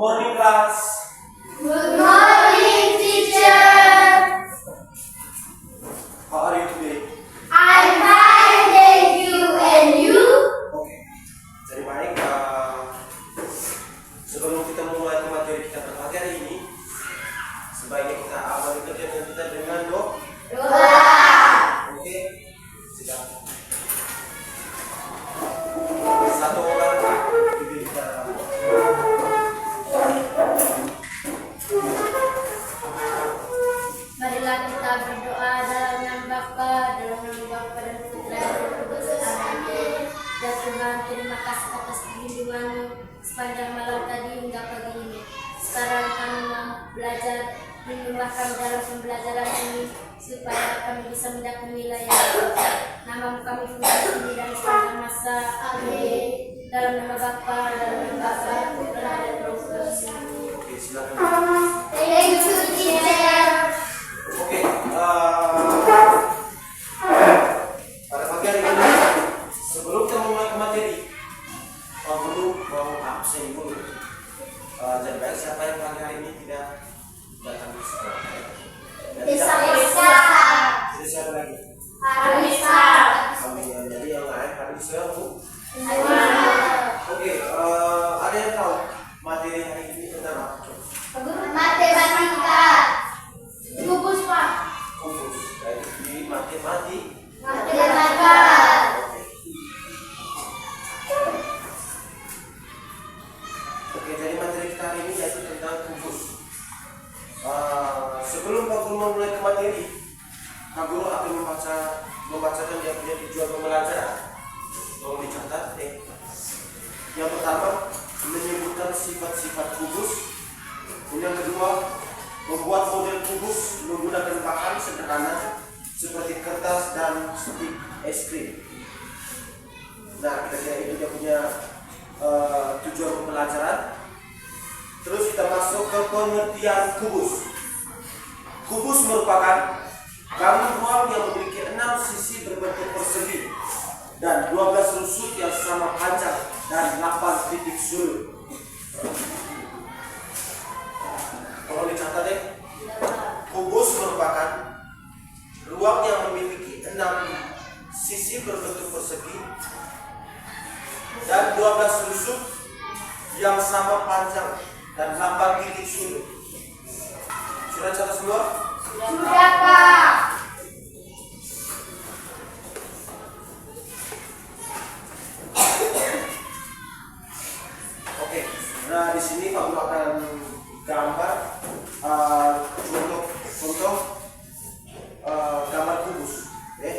morning, class. Good morning, teacher. How are you today? I'm fine, thank you. And you? Okay. Jadi baik. Sebelum kita memulai materi kita pada pagi hari ini, sebaiknya kita awali kerjaan kita dengan doa. Oke. Siap. Satu orang diri kita. Marilah kita berdoa dalam nama Bapa, dalam nama Bapa dan Putra dan Roh Kudus. Amin. Ya Tuhan, terima kasih atas perlindungan-Mu sepanjang malam tadi hingga pagi ini. Sekarang kami mau belajar menambahkan dalam pembelajaran ini supaya kami bisa mendapat wilayah. Nama kami puji ini dan sepanjang masa. Amin. Dalam nama Bapa, dalam nama Bapa, Putra dan Roh Kudus. Oke, silakan. Thank you, teacher. Oke, pada pagi hari ini sebelum kita mulai ke materi, perlu mau absen dulu. Jadi baik siapa yang pagi hari ini tidak datang ke sekolah? Bisa. Jadi siapa lagi? Bisa. Jadi yang lain hari bisa bu. Bisa. Oke, ada yang tahu materi hari ini tentang apa? Matematika. Kubus, Pak. Kubus. Jadi matematika. Oke, jadi materi kita hari ini yaitu tentang kubus. Sebelum Pak Guru memulai ke materi, Pak Guru akan membacakan dia punya tujuan pembelajaran. Tolong dicatat. Yang pertama, menyebutkan sifat-sifat kubus. Yang kedua, membuat model kubus menggunakan bahan sederhana seperti kertas dan stik es krim. Nah, kira-kira itu dia punya tujuan pembelajaran. Terus kita masuk ke pengertian kubus. Kubus merupakan bangun ruang yang memiliki 6 sisi berbentuk persegi dan 12 rusuk yang sama panjang dan 8 titik sudut. Kalau dicatat deh, kubus merupakan ruang yang memiliki 6 sisi berbentuk persegi dan 12 rusuk yang sama panjang dan 8 titik sudut. Sudah catat semua? Sudah, Pak. Oke. Nah, di sini Pak Guru akan gambar untuk gambar kubus. Oke.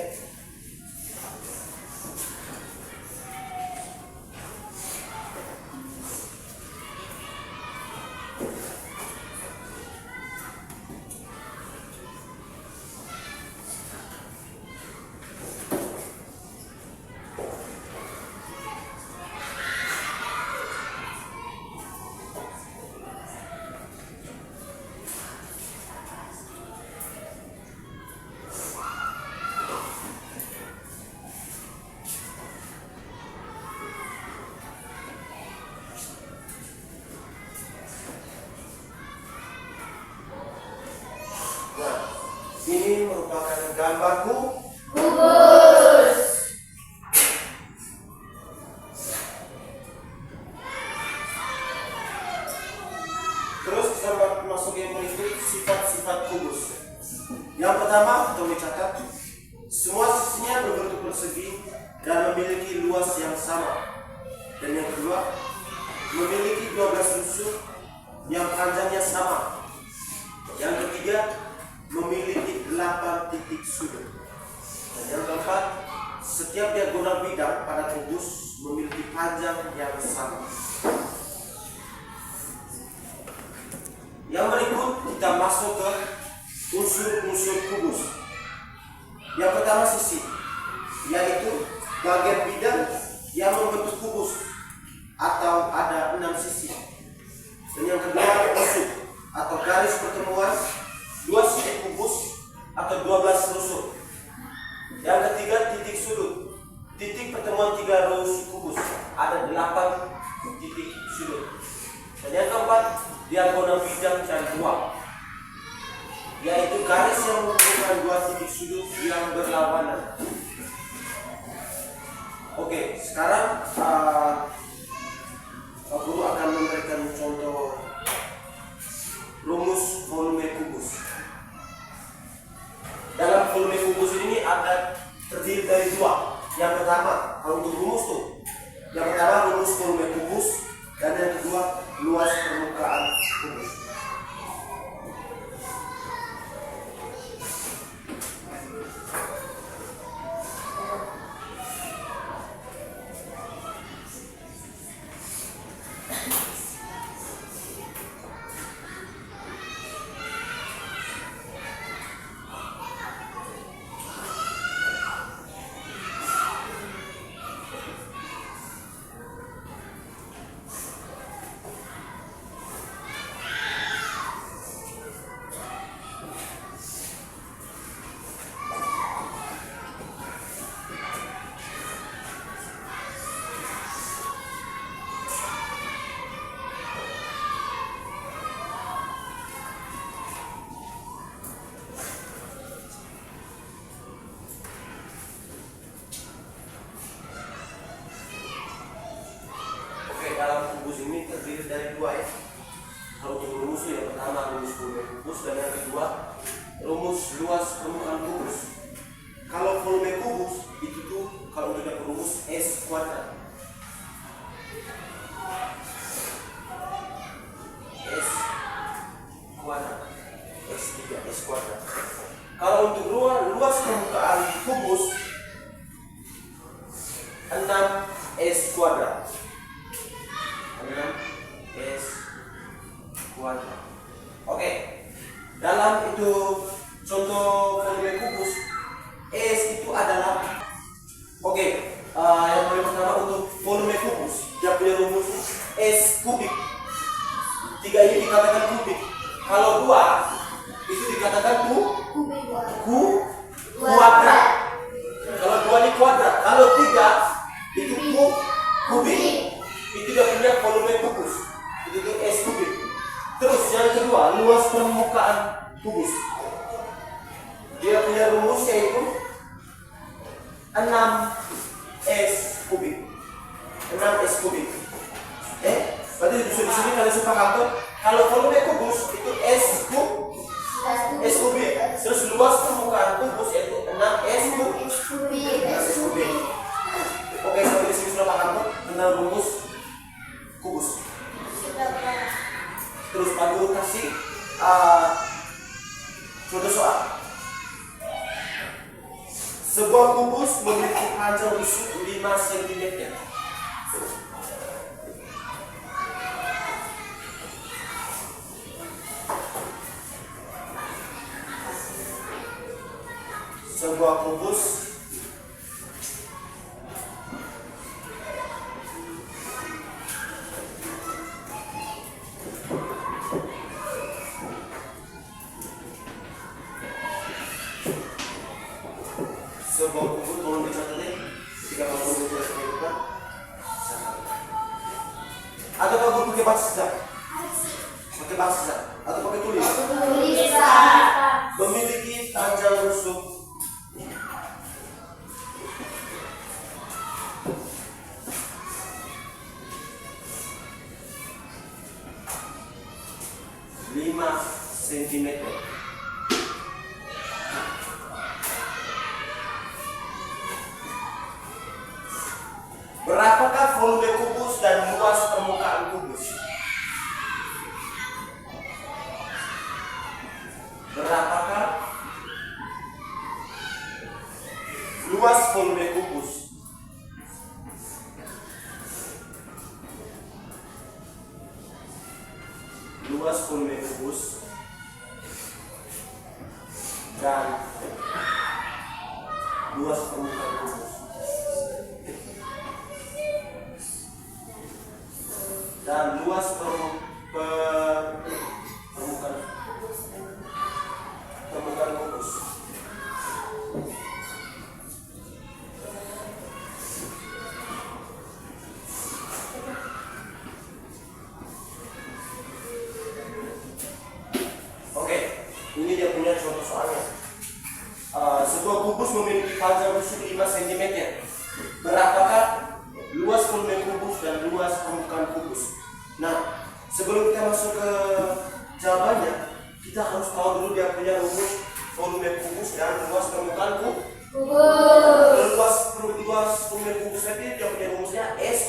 Nah, ini merupakan gambar Kubus. Terus kita masuk yang berikut, sifat-sifat kubus. Yang pertama, kita mencatat semua sisinya berbentuk persegi dan memiliki luas yang sama. Dan yang kedua, memiliki 12 rusuk yang panjangnya sama. Yang ketiga, memiliki 8 titik sudut. Dan yang keempat, setiap diagonal bidang pada kubus memiliki panjang yang sama. Yang berikut kita masuk ke unsur-unsur kubus. Yang pertama sisi, yaitu bagian bidang yang membentuk kubus atau ada 6 sisi. Dan yang kedua rusuk atau garis pertemuan 2 sisi kubus atau 12 rusuk. Yang ketiga titik sudut, titik pertemuan 3 rusuk kubus ada 8 titik sudut. Dan yang keempat diagonal bidang dan dua, yaitu garis yang menghubungkan dua titik sudut yang berlawanan. Oke, sekarang Pak Guru akan memberikan contoh rumus volume kubus. Dalam volume kubus ini ada terdiri dari dua. Yang pertama, kalau untuk rumus tuh, yang pertama rumus volume kubus, dan yang kedua luas permukaan kubus. Dalam kubus ini terdiri dari dua ya. Kalau untuk rumus yang pertama rumus volume kubus, dan yang kedua rumus luas permukaan kubus. Kalau volume kubus itu tuh kalau tidak rumus S kuadrat. S kuadrat. S3 S kuadrat. Kalau untuk luas permukaan kubus 6 S kuadrat. 6 S kuadrat. Oke. Dalam itu contoh volume kubus, S itu adalah yang paling pertama untuk volume kubus, dia punya rumus S kubik. 3 ini dikatakan kubik. Kalau 2 itu dikatakan kuadrat. Kalau 2 ini kuadrat. Kalau 3 itu kubik. Itu dia punya volume kubus. Itu S kubik. Terus yang kedua, luas permukaan kubus. Dia punya rumus yaitu 6 S kubik. 6 S kubik. Berarti di sini kalian suka kantor. Kalau volume kubus itu S kubik. Terus luas permukaan kubus yaitu 6 S kubik. Oke, sampai di sini sudah paham tuh tentang rumus kubus. Terus Pak Guru kasih contoh soal. Sebuah kubus memiliki panjang busuk 5 cm. Sebuah kubus tolong dicatat deh. Jika Pak Guru tidak lupa. Atau Pak Guru pakai bahasa atau pakai tulis. Memiliki panjang rusuk 5 cm. Berapakah volume kubus dan luas permukaan kubus? Berapakah luas volume kubus? Luas volume kubus dan luas permukaan kubus. Dan luas permukaan kubus. contoh soalnya. Sebuah kubus memiliki panjang rusuk 5 cm. Berapakah luas volume kubus dan luas permukaan kubus? Nah, sebelum kita masuk ke jawabannya, kita harus tahu dulu dia punya rumus volume kubus dan luas permukaan kubus. Luas volume kubus tadi dia punya rumusnya S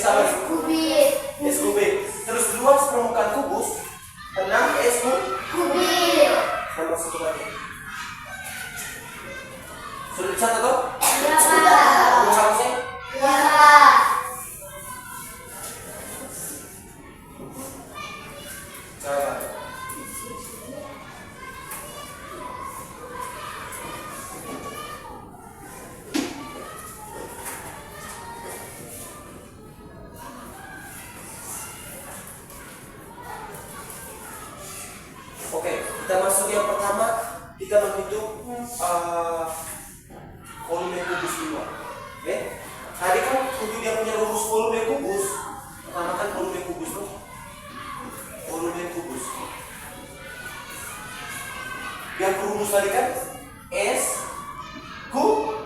apa? S kubik. Terus luas permukaan kubus 6 S kubik. Sama satu lagi. Sudah dicatat toh? Rumus harusnya? Coba. Oke, kita masuk yang pertama. Kita menghitung volume kubus 5. Oke? Tadi kan untuk dia punya rumus volume kubus. Pertama kan volume kubus tuh. Volume kubus. Yang rumus tadi kan S kubik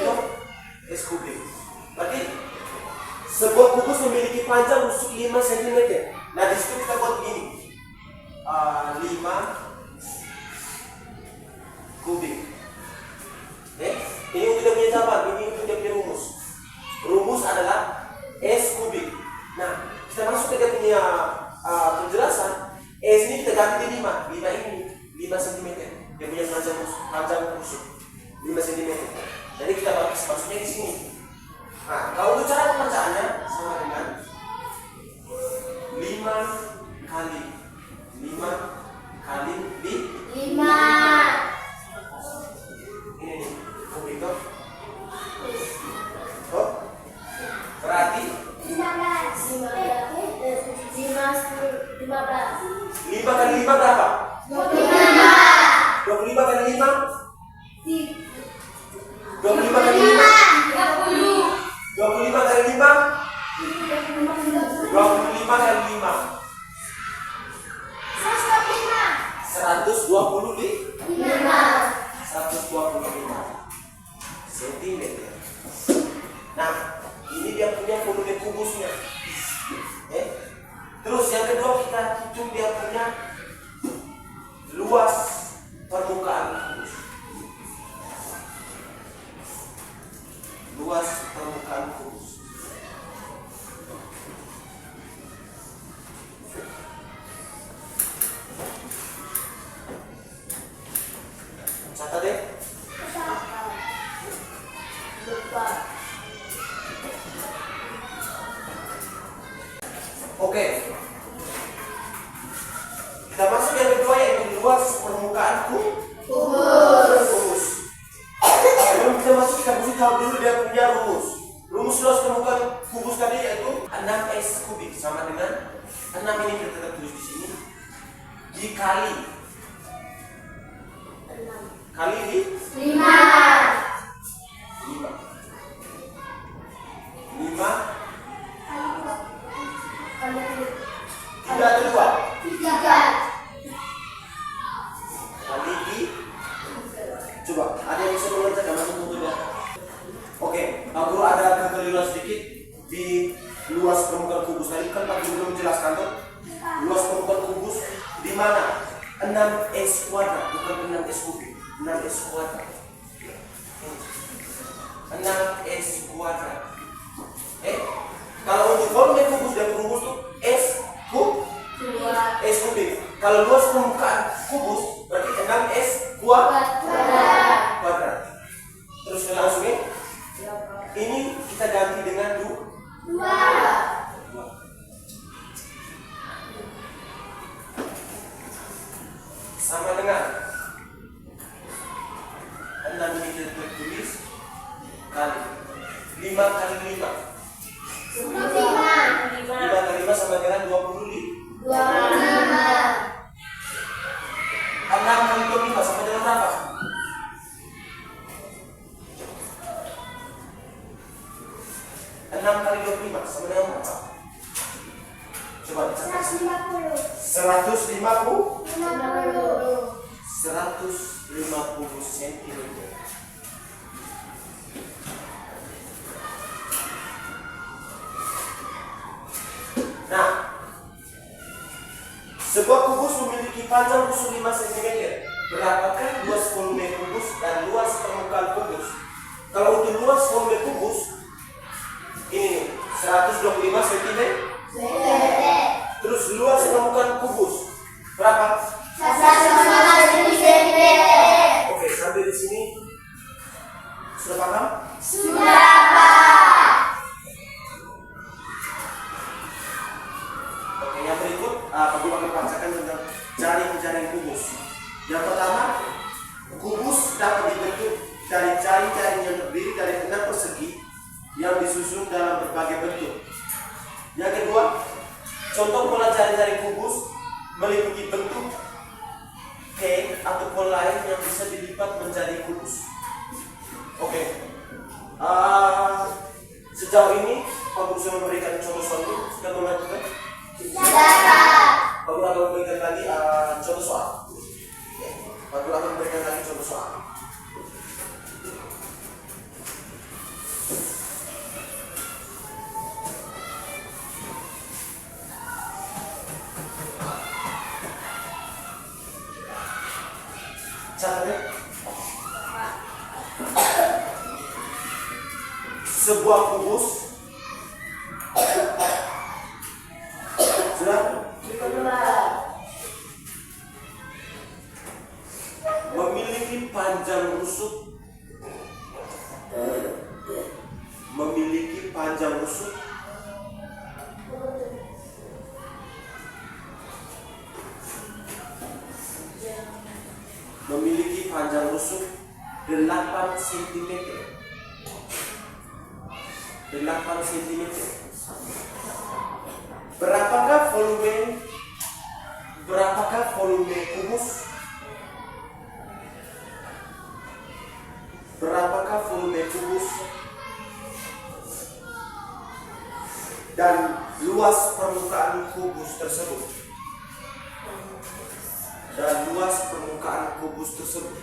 tuh. S kubik. Berarti sebuah kubus memiliki panjang rusuk 5 cm. Nah, di situ kita buat begini. 5 kubik. Ini untuk dia punya jawaban, ini untuk dia punya rumus. Rumus adalah S kubik. Nah, kita masuk ke dia punya penjelasan. S ini kita ganti di 5. 5 ini 5 cm. Dia punya panjang rusuk 5 cm. Jadi kita masuknya di sini. Nah, kalau untuk cara pembacaannya sama dengan 5 kali di 5. ini nih kubik toh. Berarti 5 kali 5 berapa? 25 kali 5 25 kali 5 25 kali 5 25 kali 5 125 cm. Nah, ini dia punya volume kubusnya. Terus yang kedua kita hitung dia punya luas permukaan kubus. Luas permukaan kubus. Catat deh. Oke. Kita masuk yang kedua yaitu luas permukaan kubus. Sebelum kita masuk kita mesti tahu dulu dia punya rumus. Rumus luas permukaan kubus tadi yaitu 6S kubik sama dengan 6 ini kita tetap tulis di sini dikali di 5 tidak ada 2 kali di coba ada yang bisa mengerjakan langsung tunggu ya. Oke, guru ada kekeliruan sedikit di luas permukaan kubus tadi kan Pak Guru menjelaskan tuh luas permukaan kubus di mana 6S kuadrat bukan 6S kubik. 6S kuadrat 6S kuadrat. Kalau untuk volume kubus dan rumus tuh S kubik. Kalau luas permukaan kubus berarti 6S kuadrat. Terus langsungnya ini kita ganti dengan 2. Sama dengan 6 ini kita tulis kali 5 kali 5 kali 5 sama dengan 25 6 kali 25 sama dengan berapa? 6 kali 25 sama dengan berapa? Coba dicatat. cm. Nah, sebuah kubus memiliki panjang rusuk 5 cm. Berapakah luas volume kubus dan luas permukaan kubus? Kalau untuk luas volume kubus, ini 125 cm. Terus luas permukaan kubus berapa? 150 cm. Oke, sampai di sini sudah paham? Sudah, Pak. Oke, yang berikut Pak Guru akan bacakan tentang jaring-jaring kubus. Yang pertama, kubus dapat dibentuk dari jaring-jaring yang terdiri dari 6 persegi yang disusun dalam berbagai bentuk. Yang kedua, contoh pola jaring-jaring kubus meliputi bentuk T atau pola lain yang bisa dilipat menjadi kubus. Oke, sejauh ini Pak Guru sudah memberikan contoh-contoh. Sudah mengajukan? Pak Guru akan memberikan lagi contoh soal. Pak Guru akan memberikan lagi contoh soal. Caranya, sebuah kubus sudah memiliki panjang rusuk memiliki panjang rusuk 8 cm. 8 cm. Berapakah volume kubus? Berapakah volume kubus dan luas permukaan kubus tersebut? Dan luas permukaan kubus tersebut.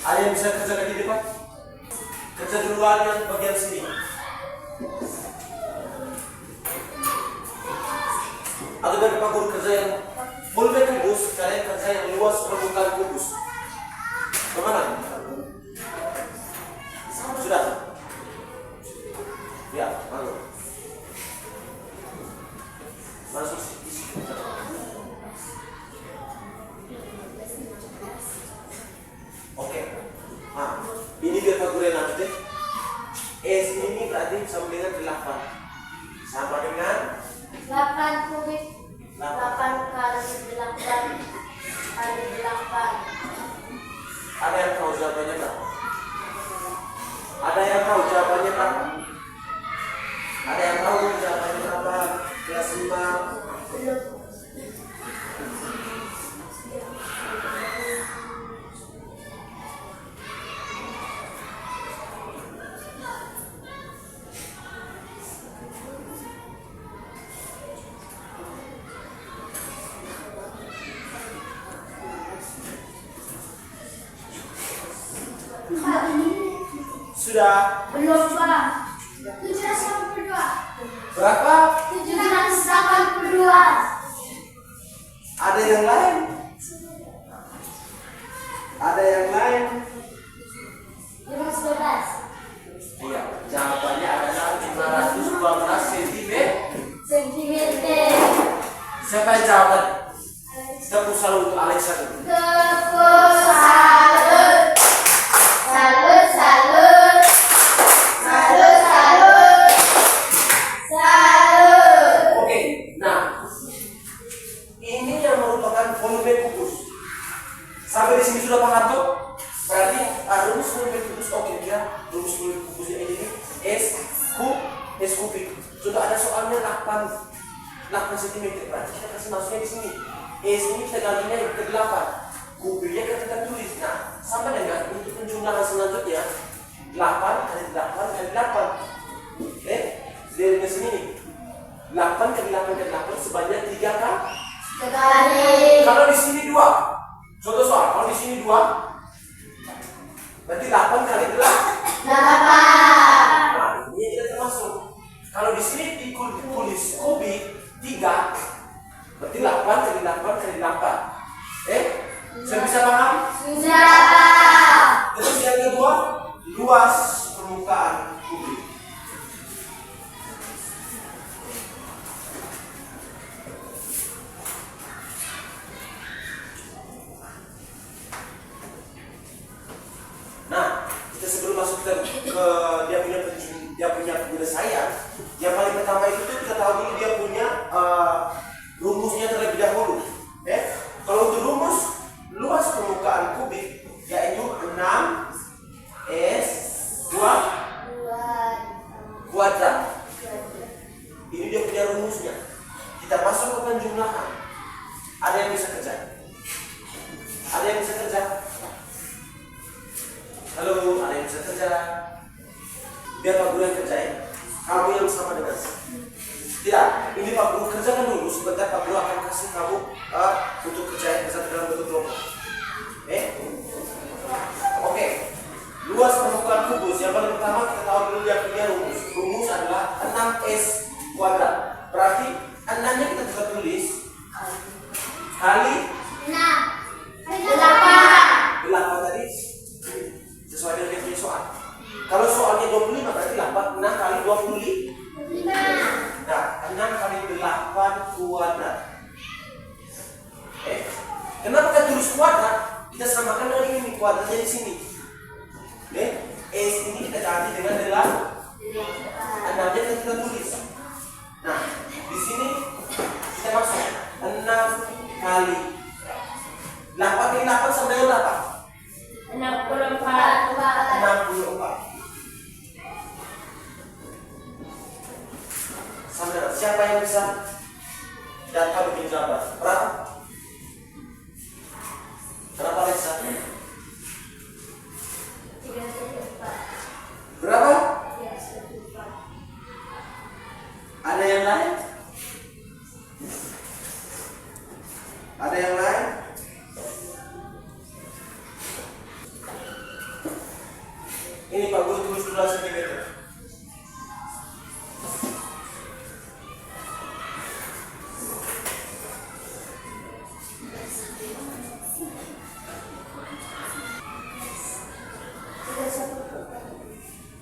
Ada yang bisa kerjakan di depan? Kerja duluan yang bagian sini. Atau dari Pak Guru kerja yang volume kubus, kalian kerja yang luas permukaan kubus. Kemana? Sudah? Ya, lalu masuk isi. Oke. Nah, ini biar Pak Guru yang lanjut deh. S ini berarti sama dengan 8. Sama dengan 8 kubik. 8 kali 8 kali 8. Ada yang tahu jawabannya berapa? Ada yang tahu jawabannya berapa? Ada yang tahu jawabannya berapa? Kelas 5. Belum. Sudah? Belum, Pak. 782. Berapa? 782. Ada yang lain? Ada yang lain? 511. Iya, jawabannya adalah 512 cm. Sentimeter. Siapa yang jawab? Siapa tepuk salut untuk Alexa dulu. Tepuk salut. Salut, salut. Salut, salut. Salut. Oke, nah ini yang merupakan volume kubus. Sampai di sini sudah paham tuh? Berarti rumus volume kubus, oke ya, rumus volume kubusnya ini S kubik. Sudah ada soalnya 8 cm. Berarti kita kasih masuknya di sini. S ini kita gantinya ke 8. Kubiknya kita tulis. Nah, sama dengan untuk penjumlahan selanjutnya 8 kali 8 kali 8. Oke, dari sini nih. 8 kali 8 kali 8 sebanyak 3 Sekali. Kalau di sini 2. Contoh soal, kalau di sini 2 berarti 8 kali 8. 8. Nah, ini tidak termasuk. Kalau di sini ditulis kubik 3 berarti 8 kali 8 kali 8. Sudah bisa paham? Sudah. Terus yang kedua, luas permukaan kubik. Nah, kita sebelum masuk ke dia punya penyelesaian, yang paling pertama itu tuh kita tahu dulu dia punya rumusnya terlebih dahulu. Kalau untuk rumus luas permukaan kubik yaitu 6S2 kuadrat. Ini dia punya rumusnya. Kita masuk ke penjumlahan. Ada yang bisa kerja? Ada yang bisa kerja? Halo, ada yang bisa kerja? Biar Pak Guru yang kerjain. Kamu yang sama dengan saya. Tidak, ini Pak Guru kerjakan dulu. Sebentar Pak Guru akan kasih kamu untuk kerjain bersama dalam bentuk kelompok. Oke. Luas permukaan kubus. Yang paling pertama kita tahu dulu dia punya rumus. Rumus adalah 6S kuadrat. Berarti 6-nya kita bisa tulis kali 6. 8. 8 tadi sesuai dengan yang punya soal. Kalau soalnya 25 berarti 6 kali 25. 5. Nah, 6 kali 8 kuadrat. Kenapa kita tulis kuadrat? Kita samakan dengan ini kuadratnya di sini. S ini kita ganti dengan 8. 6-nya kita tulis. Nah, di sini kita masuk 6 kali 8 kali 8 sama dengan berapa? 64. 64. Sama dengan siapa yang bisa data bikin gambar? Berapa? Berapa Lisa? 314. Berapa? 314. Ada yang lain? Ada yang lain? Ini Pak Guru tulis 12 cm.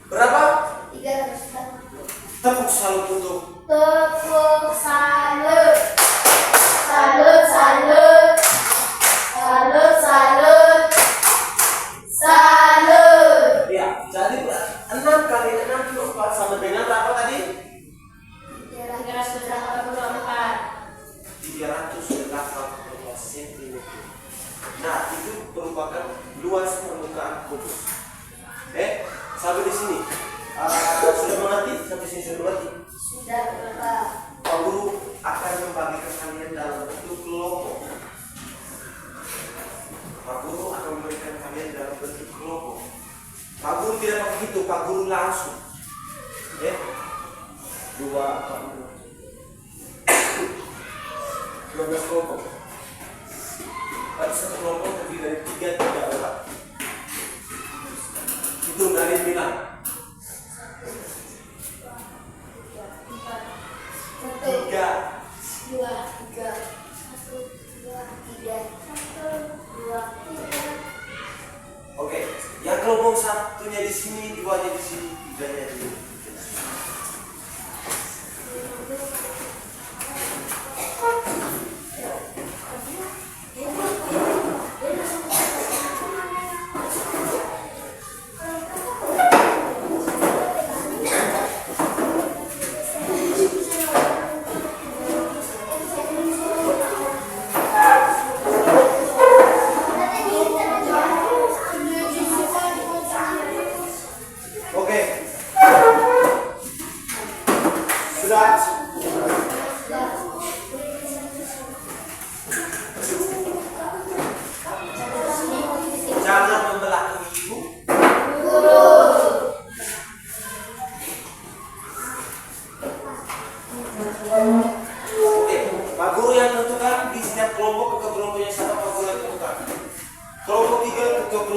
Berapa? 314. Tepuk salut untuk Tepuk salut. Salut, salut. Salut, salut. Salut. ya. Jadi 6 kali 6 kali 4 sama dengan berapa tadi? 384 cm. Nah, itu merupakan luas permukaan kubus. Sampai di sini. Sudah mengerti? Sampai sini sudah mengerti? Sudah, Bapak. Pak Guru akan membagikan kalian dalam bentuk kelompok. Pak Guru akan memberikan kalian dalam bentuk kelompok. Pak Guru tidak pakai hitung, Pak Guru langsung. 2, 12 kelompok. Pada satu kelompok terdiri dari 3 orang. Hitung dari 9. 3. 2, 3. 1, 2, 3. 1, 2, 3. Oke, yang kelompok satunya di sini, 2-nya di sini, 3-nya di sini.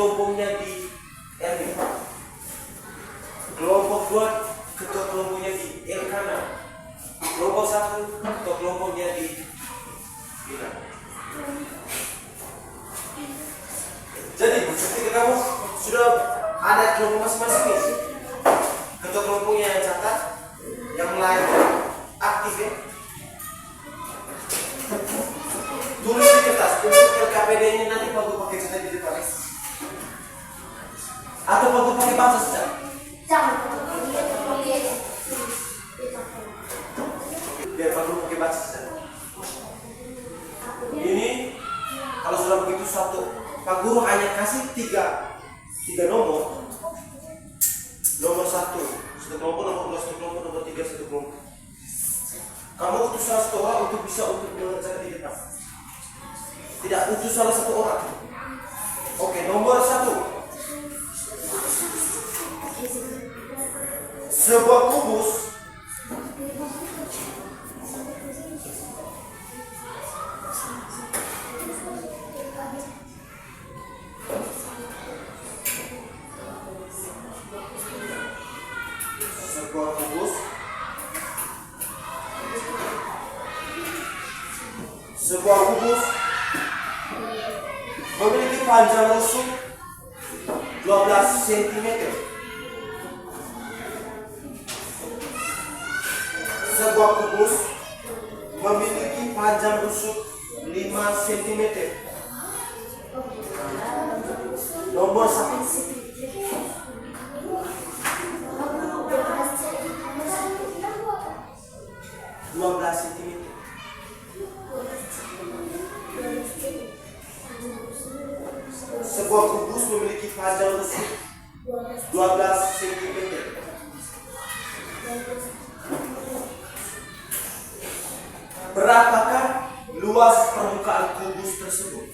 kelompoknya di L5. Kelompok 2 ketua kelompoknya di L kanan. Kelompok 1 ketua kelompoknya di kanan. Jadi ketika kamu sudah ada kelompok masing-masing nih, ketua kelompoknya yang catat, yang lain aktif ya. Tulis di kertas untuk LKPD-nya nanti bagus pakai catat di depan. Atau bagus pakai baca saja. Biar bagus pakai baca saja. Ini kalau sudah begitu satu, Pak Guru hanya kasih tiga nomor. Nomor 1 kelompok, nomor 2 satu kelompok, nomor 3 satu kelompok. Kamu utus salah satu orang untuk bisa untuk mengerjakan di depan. Tidak utus salah satu orang. Oke, nomor 1. Sebuah kubus memiliki panjang rusuk 12 cm. Sebuah kubus memiliki panjang rusuk 5 cm. Nomor 1. Sebuah kubus memiliki panjang rusuk 12 cm. Berapakah luas permukaan kubus tersebut?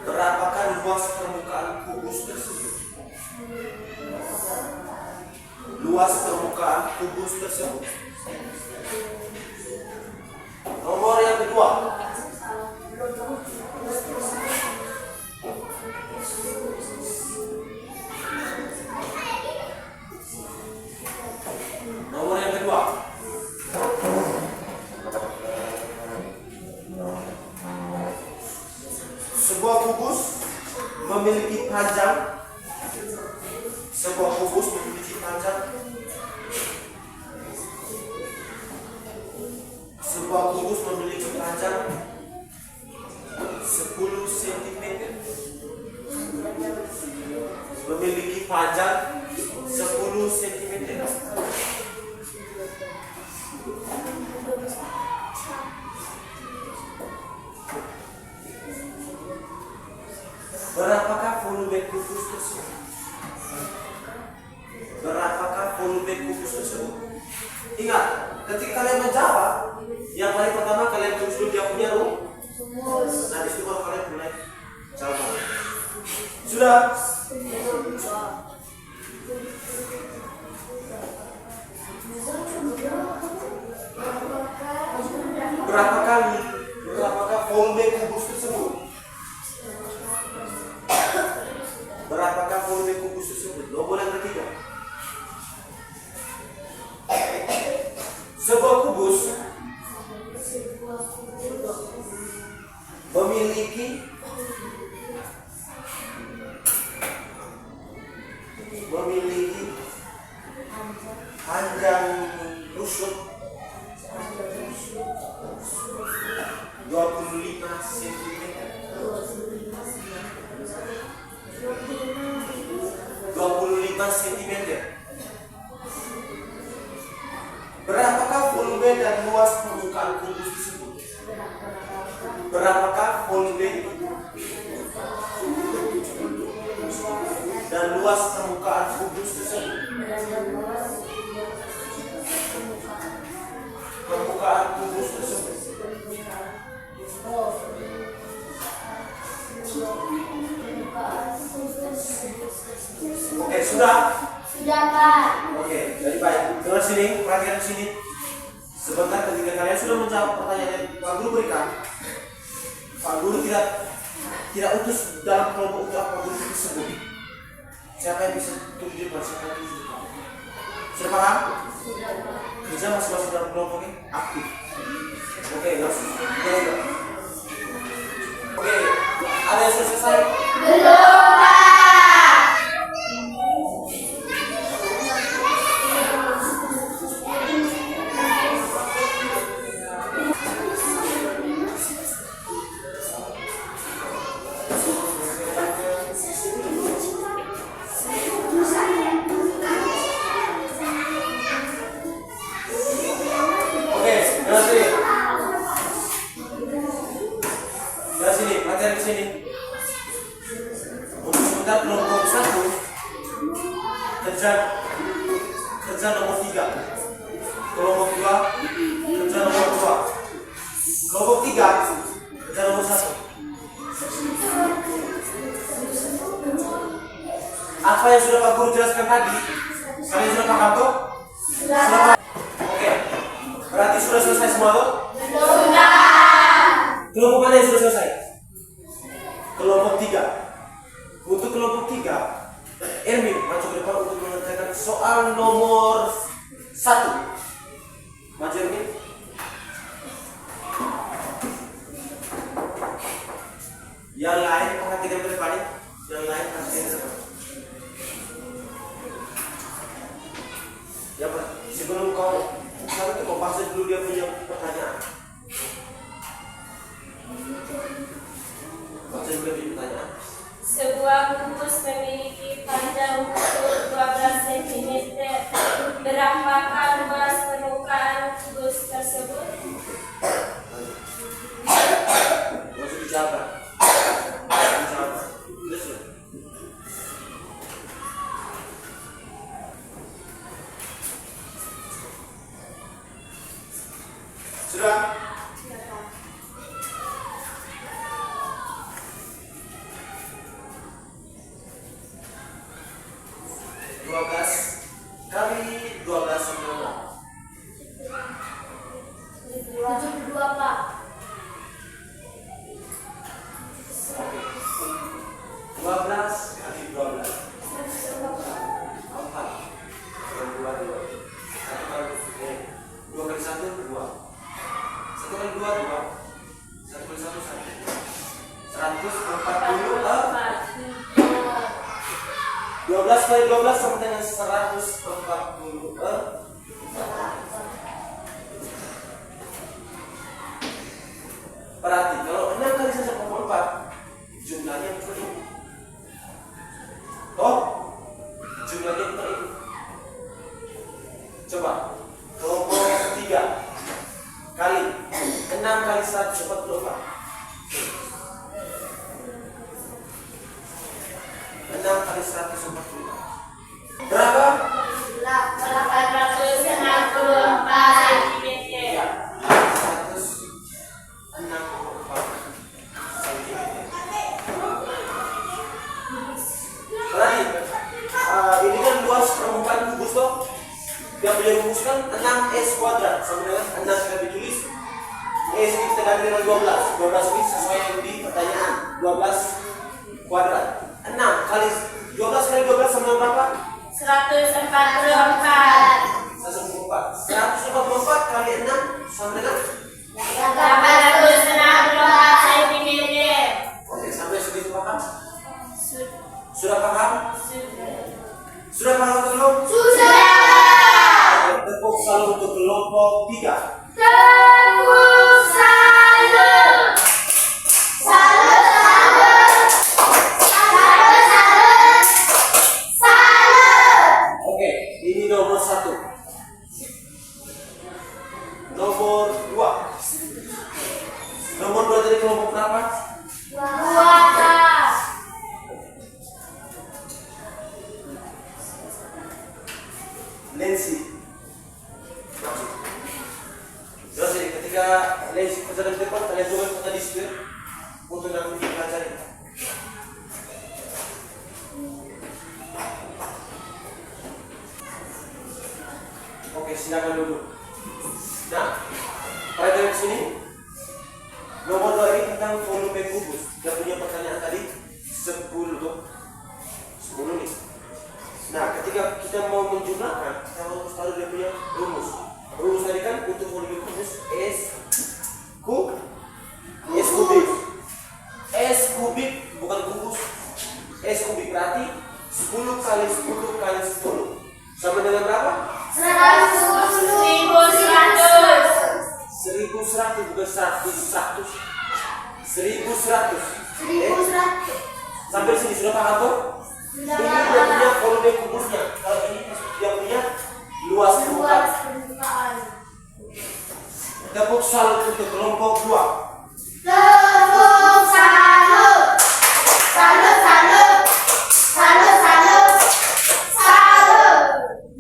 Berapakah luas permukaan kubus tersebut? Luas permukaan kubus tersebut. Nomor yang kedua. Nomor yang kedua. Sebuah kubus memiliki panjang. Sebuah kubus memiliki panjang. Sebuah kubus memiliki panjang 10 cm. Memiliki panjang 10 cm. Berapakah volume kubus tersebut? Berapakah volume kubus tersebut? Ingat, ketika kalian menjawab, yang paling pertama kalian tulis dulu dia punya rumus. Nah, di situ baru kalian mulai jawab. Sudah? Berapakah volume kubus tersebut? Berapakah volume kubus tersebut? Nomor yang ketiga. Sebuah kubus memiliki panjang rusuk 25 cm. 25 cm. Berapakah volume dan luas permukaan kubus tersebut? Berapakah volume dan luas permukaan kubus tersebut? Permukaan kubus tersebut. Oke, sudah? Sudah, Pak. Oke, jadi baik. Dengar sini, perhatikan sini. Sebentar ketika kalian sudah menjawab pertanyaan yang Pak Guru berikan, Pak Guru tidak tidak utus dalam kelompok untuk apa guru tersebut. Siapa yang bisa tuju di depan, siapa yang tuju di depan. Sudah paham? Kerja masing-masing dalam kelompoknya aktif. Oke, langsung. Oke, ada yang sudah selesai? Belum, Pak. Kerja nomor 3, kelompok 2, kerja nomor 2, kelompok 3, kerja nomor 1. Apa yang sudah Pak Guru jelaskan tadi? Kalian sudah paham toh? Sudah paham? Oke, berarti sudah selesai semua toh? Sudah. Kelompok mana yang sudah selesai? Kelompok 3. Untuk kelompok 3, Ermin maju ke depan untuk mengerjakan soal nomor 1. Maju Ermin. Yang lain perhatikan ke depan. Yang lain perhatikan ke depan. Ya, sebelum kau bahas dulu dia punya pertanyaan. Baca juga dia pertanyaan. Sebuah bungkus memiliki panjang ukur 12 cm. Berapakah luas permukaan bungkus tersebut? Masuk dijawab. Sudah? Kali 12 sama 72, Pak. 12 kali 12 4 dan 2 2 kali 1 2 1 kali 2 2 1 kali 1 1 12 kali 12 sama dengan 140. Berarti kalau 6 kali 144 jumlahnya betul ini. Toh? Jumlahnya betul ini. Coba kelompok 3 kali 6 kali 144. 6 kali 144. Berapa? 864 cm. Ya, 164 cm. Berarti ini kan luas permukaan kubus toh. Yang boleh rumuskan 6s kuadrat sama dengan 6 kita ditulis. S ini kita ganti dengan 12. 12 ini sesuai yang di pertanyaan. 12 kuadrat. 6 kali 12 kali 12 sama dengan berapa? 144. 144 kali 6 sama dengan 864 cm. Oke, sampai segitu paham? Sudah paham? Sudah paham atau belum? Sudah. Tepuk salam untuk kelompok 3. Tepuk salam. Salam, salam. Salam, salam. Salam. Oke, ini nomor 1. Nomor 2. Nomor 2 dari kelompok berapa? Nancy. Terus jadi ketika Nancy kerja di depan, kalian juga kita display untuk nanti dipelajari. Oke, silakan dulu. Nah, perhatikan ke sini. Nomor 2 ini tentang volume kubus. Kita punya pertanyaan tadi 10 tuh. 10 nih. Nah, ketika kita mau menjumlahkan, kita harus tahu dia punya rumus. Rumus tadi kan untuk volume kubus S kubik. S kubik bukan kubus. S kubik berarti 10 kali 10 kali 10 sama dengan berapa? 1100 bukan 100. 1100. Sampai sini sudah paham tuh? Ini dia punya volume kubusnya. Kalau ini dia punya luas permukaan. Tepuk salut untuk kelompok 2.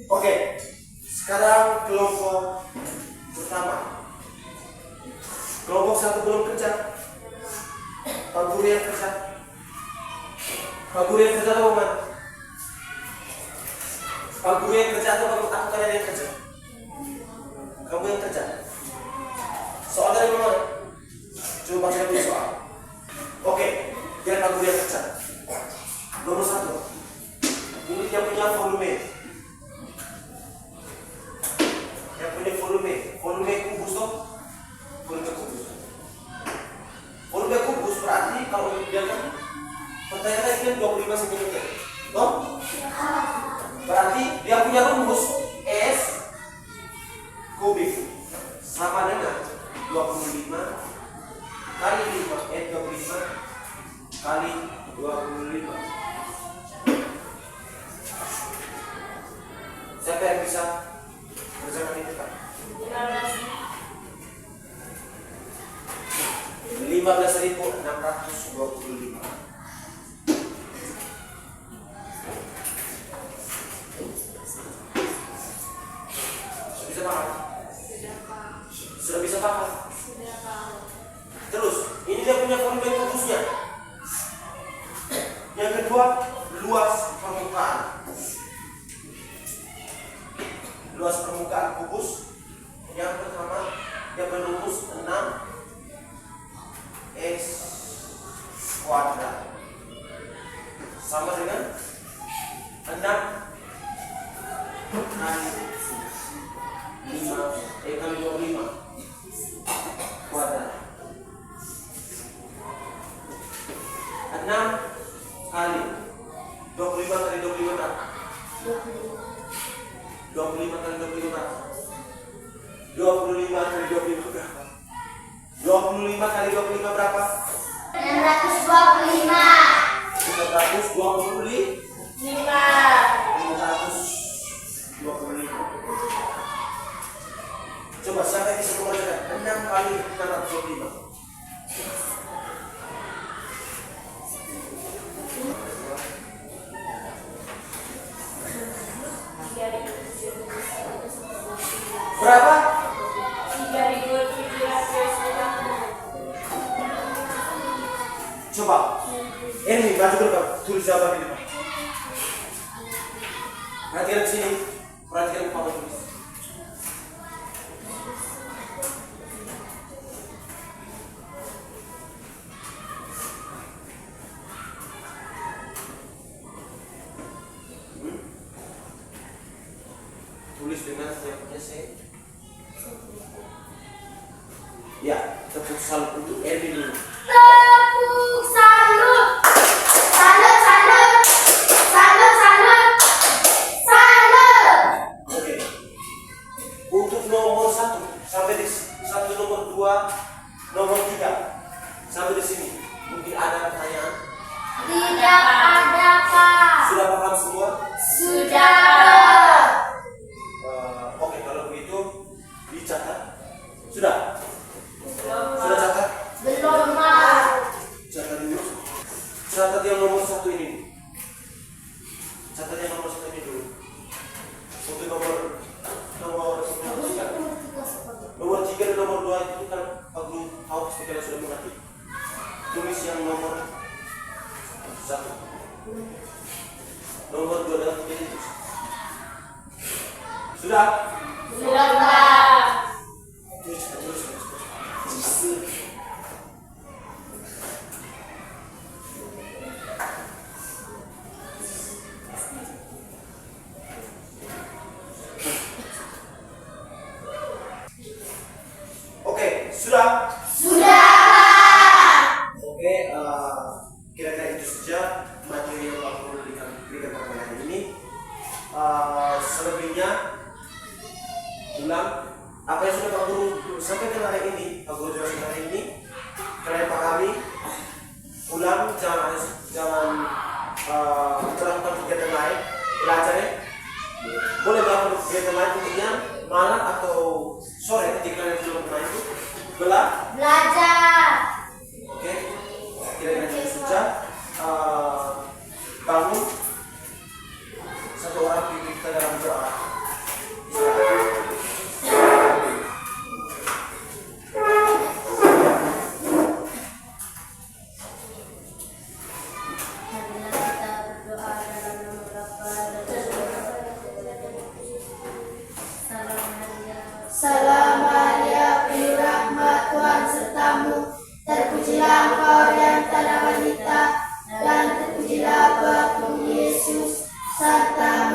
Oke, sekarang kelompok pertama. Kelompok 1 belum kerja. Pak Guru yang kerja. Pak Guru yang kerja atau mana? Pak Guru yang kerja atau aku kalian yang kerja? Kamu yang kerja. Soal dari mana? Coba baca dulu soal. Oke, biar Pak Guru yang kerja. Nomor 1. Ini dia punya volume. Yang punya volume kubus tuh. Volume kubus berarti kalau dia kan pertanyaannya ini kan 25 cm. Toh? Berarti dia punya rumus S kubik sama dengan 25 kali 5 25 kali 25. Siapa yang bisa kerjakan itu Pak? 15.625. Bisa paham? Sudah bisa paham? Terus, ini dia punya volume kubusnya. Yang kedua, luas permukaan. Luas permukaan kubus. Yang pertama, dia berumus 6x kuadrat sama dengan 6 kali 25 kuadrat. 6 kali 25 kali 25 berapa? 25 kali 25 berapa? 25 kali 25 berapa? 25 kali 25 berapa? 625. 525. Coba siapa yang bisa mengerjakan 6 kali 625? Berapa? 3.750. Coba. Ini baju berapa? Tulis jawaban ini Pak. Perhatikan di sini. Perhatikan Pak tulis. Tulis dengan yang punya C. Ya, tepuk salut untuk Erwin dulu. Tepuk salut. Oke. Untuk nomor 1 sampai di 1, nomor 2, nomor 3 sampai di sini. Mungkin ada pertanyaan? Tidak ada, Pak. Sudah paham semua? Sudah. Oke, kalau begitu dicatat. Sudah? Sudah catat? Belum, Pak. Catat dulu. Catat yang nomor 1 ini. Catat yang nomor 1 ini dulu. Untuk nomor 3. Nomor 3 dan nomor 2 itu kan Pak Guru tahu pasti kalian sudah mengerti. Tulis yang nomor 1. Nomor 2 dan 3 itu. Sudah? Sudah, Pak. Tulis. Sudah? Sudah. Oke, kira-kira itu saja materi yang Pak Guru berikan pada hari ini. Selebihnya ulang apa yang sudah Pak Guru sampaikan hari ini, Pak Guru jelaskan hari ini, kalian pahami, ulang, jangan melakukan kegiatan lain, belajar ya. Boleh melakukan kegiatan lain tentunya malam atau sore ketika kalian sudah pernah itu Belajar. Oke, kira-kira itu saja. Bangun, satu orang pimpin kita dalam doa. Marilah kita berdoa dalam nama Bapa dan Salam Maria. Salam Maria, penuh rahmat, Tuhan sertamu. Terpujilah engkau di antara wanita, dan terpujilah buah tubuhmu Yesus. Santa